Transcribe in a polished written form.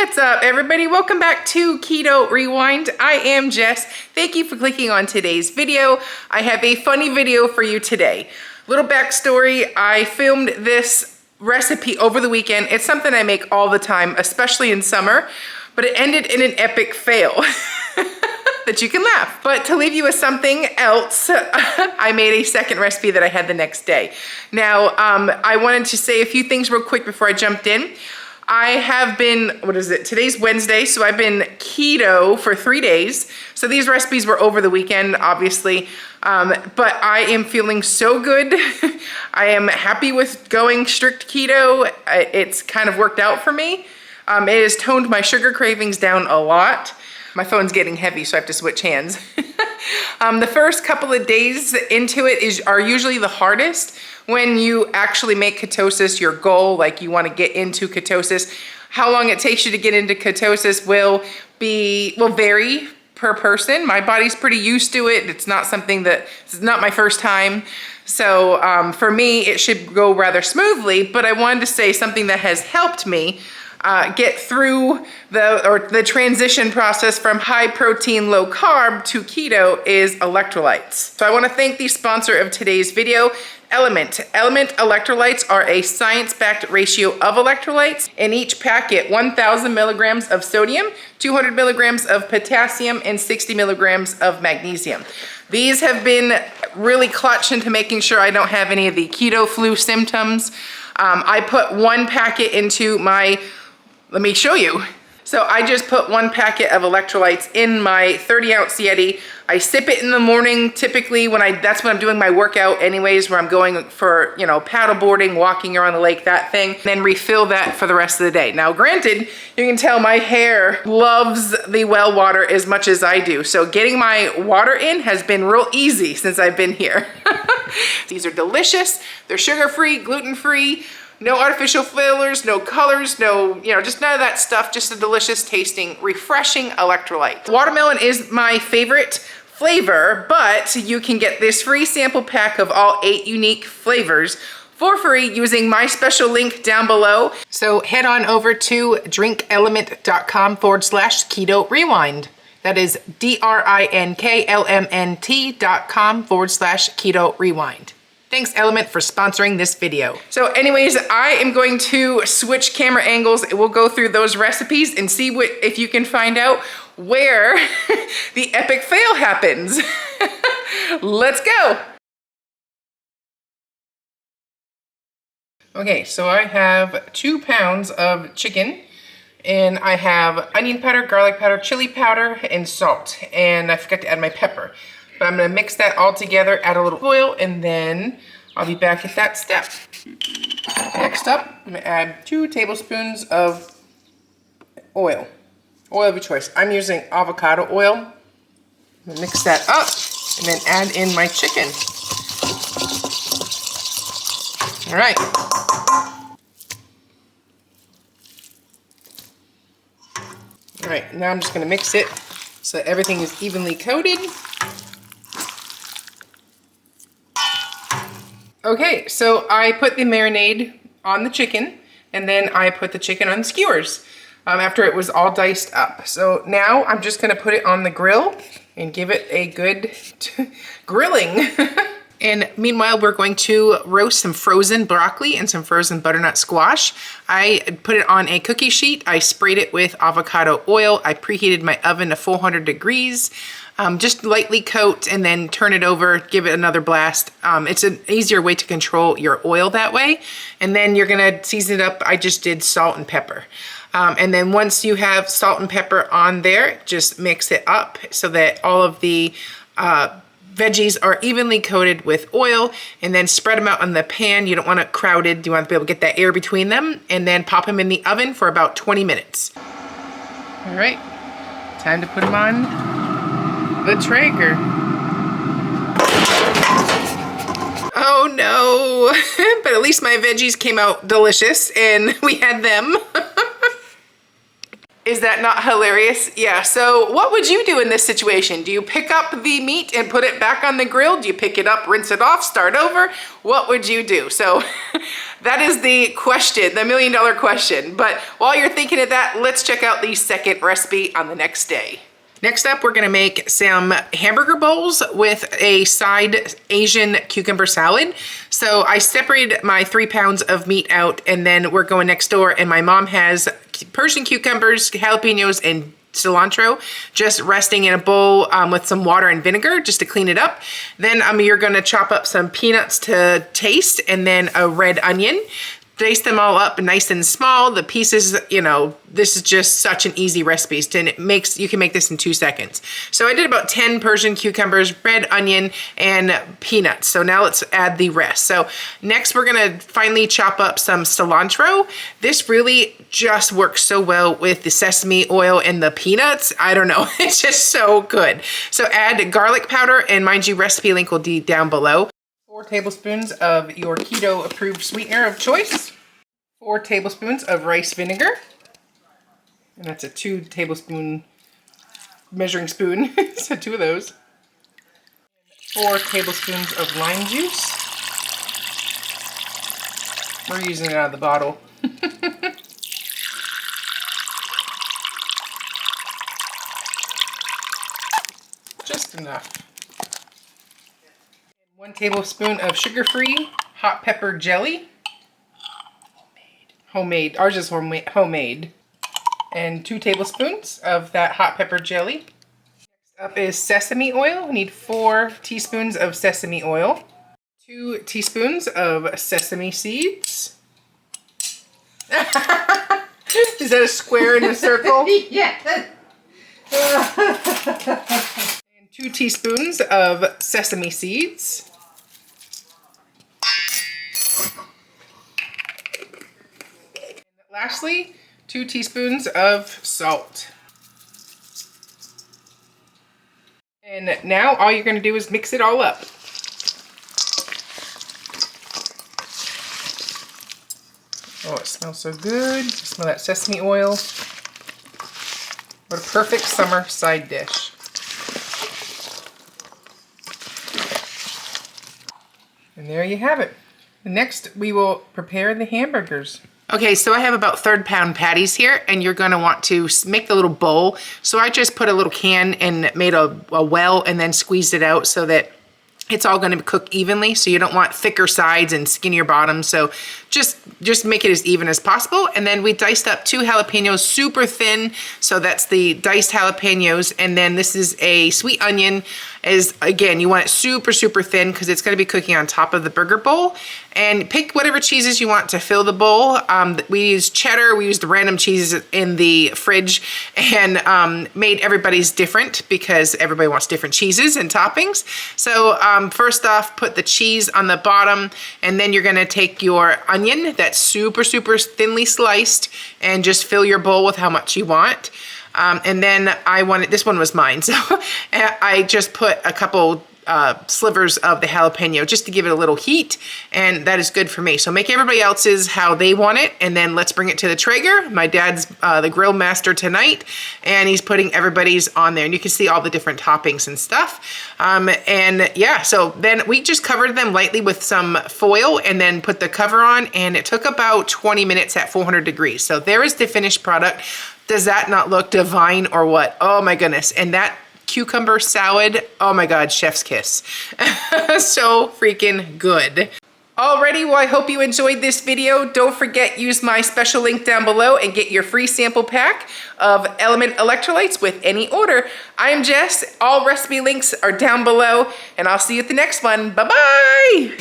What's up, everybody? Welcome back to Keto Rewind. I am Jess. Thank you for clicking on today's video. I have a funny video for you today. Little backstory, I filmed this recipe over the weekend. It's something I make all the time, especially in summer, but it ended in an epic fail. That you can laugh. But to leave you with something else, I made a second recipe that I had the next day. Now, I wanted to say a few things real quick before I jumped in. I have been, today's Wednesday, so I've been keto for 3 days. So these recipes were over the weekend, obviously, but I am feeling so good. I am happy with going strict keto. It's kind of worked out for me. It has toned my sugar cravings down a lot. My phone's getting heavy, so I have to switch hands. The first couple of days into it are usually the hardest. When you actually make ketosis your goal, like you want to get into ketosis, how long it takes you to get into ketosis will vary per person. My body's pretty used to it. It's not something it's not my first time. So for me, it should go rather smoothly, but I wanted to say something that has helped me get through the transition process from high protein, low carb to keto is electrolytes. So I want to thank the sponsor of today's video, Element. Element electrolytes are a science-backed ratio of electrolytes. In each packet, 1,000 milligrams of sodium, 200 milligrams of potassium, and 60 milligrams of magnesium. These have been really clutch into making sure I don't have any of the keto flu symptoms. I put one packet into my, let me show you. So I just put one packet of electrolytes in my 30-ounce Yeti. I sip it in the morning, typically that's when I'm doing my workout anyways, where I'm going for, paddle boarding, walking around the lake, that thing, then refill that for the rest of the day. Now, granted, you can tell my hair loves the well water as much as I do. So getting my water in has been real easy since I've been here. These are delicious. They're sugar-free, gluten-free, no artificial fillers, no colors, no, just none of that stuff, just a delicious tasting, refreshing electrolyte. Watermelon is my favorite flavor, but you can get this free sample pack of all 8 unique flavors for free using my special link down below. So head on over to drinkelement.com/keto rewind. That is drinklmnt.com/keto rewind. Thanks, Element, for sponsoring this video. So anyways, I am going to switch camera angles. We'll go through those recipes and see if you can find out where the epic fail happens. Let's go. Okay, so I have 2 pounds of chicken, and I have onion powder, garlic powder, chili powder, and salt. And I forgot to add my pepper. But I'm gonna mix that all together, add a little oil, and then I'll be back at that step. Next up, I'm gonna add 2 tablespoons of oil. Oil of your choice. I'm using avocado oil. I'm gonna mix that up and then add in my chicken. All right. All right, now I'm just gonna mix it so that everything is evenly coated. Okay, so I put the marinade on the chicken, and then I put the chicken on skewers after it was all diced up. So now I'm just gonna put it on the grill and give it a good grilling. And meanwhile, we're going to roast some frozen broccoli and some frozen butternut squash. I put it on a cookie sheet. I sprayed it with avocado oil. I preheated my oven to 400 degrees. Just lightly coat and then turn it over, give it another blast. It's an easier way to control your oil that way. And then you're gonna season it up. I just did salt and pepper. And then once you have salt and pepper on there, just mix it up so that all of the veggies are evenly coated with oil, and then spread them out on the pan. You don't want it crowded. You want to be able to get that air between them, and then pop them in the oven for about 20 minutes. All right, time to put them on the Traeger. Oh no, but at least my veggies came out delicious and we had them. Is that not hilarious? Yeah, so what would you do in this situation? Do you pick up the meat and put it back on the grill? Do you pick it up, rinse it off, start over? What would you do? So That is the question, the $1,000,000 question. But while you're thinking of that, let's check out the second recipe on the next day. Next up, we're gonna make some hamburger bowls with a side Asian cucumber salad. So I separated my 3 pounds of meat out, and then we're going next door, and my mom has Persian cucumbers, jalapenos, and cilantro just resting in a bowl with some water and vinegar just to clean it up. Then you're gonna chop up some peanuts to taste, and then a red onion. Dice them all up nice and small. The pieces, you know, this is just such an easy recipe. And you can make this in 2 seconds. So I did about 10 Persian cucumbers, red onion, and peanuts. So now let's add the rest. So next we're gonna finally chop up some cilantro. This really just works so well with the sesame oil and the peanuts. I don't know, it's just so good. So add garlic powder, and mind you, recipe link will be down below. 4 tablespoons of your keto approved sweetener of choice, 4 tablespoons of rice vinegar, and that's a 2 tablespoon measuring spoon, so 2 of those, 4 tablespoons of lime juice. We're using it out of the bottle. Just enough. 1 tablespoon of sugar-free hot pepper jelly. Homemade. Ours is homemade. And 2 tablespoons of that hot pepper jelly. Next up is sesame oil. We need 4 teaspoons of sesame oil. 2 teaspoons of sesame seeds. Is that a square in a circle? Yeah. And 2 teaspoons of sesame seeds. Lastly, 2 teaspoons of salt. And now all you're going to do is mix it all up. Oh, it smells so good. You smell that sesame oil. What a perfect summer side dish. And there you have it. Next, we will prepare the hamburgers. Okay, so I have about 1/3 pound patties here, and you're gonna want to make the little bowl. So I just put a little can and made a well and then squeezed it out so that it's all gonna cook evenly. So you don't want thicker sides and skinnier bottoms. So just make it as even as possible. And then we diced up 2 jalapenos super thin. So that's the diced jalapenos. And then this is a sweet onion. Again, you want it super, super thin because it's gonna be cooking on top of the burger bowl. And pick whatever cheeses you want to fill the bowl. We used cheddar, we used random cheeses in the fridge, and made everybody's different because everybody wants different cheeses and toppings. So first off, put the cheese on the bottom, and then you're gonna take your onion that's super, super thinly sliced and just fill your bowl with how much you want. And then this one was mine, so I just put a couple slivers of the jalapeno just to give it a little heat, and that is good for me. So make everybody else's how they want it, and then let's bring it to the Traeger. My dad's the grill master tonight, and he's putting everybody's on there, and you can see all the different toppings and stuff. And yeah, so then we just covered them lightly with some foil and then put the cover on, and it took about 20 minutes at 400 degrees. So there is the finished product. Does that not look divine or what? Oh my goodness. And that cucumber salad, oh my God, chef's kiss. So freaking good. Alrighty, well, I hope you enjoyed this video. Don't forget, use my special link down below and get your free sample pack of Element electrolytes with any order. I am Jess. All recipe links are down below, and I'll see you at the next one. Bye-bye.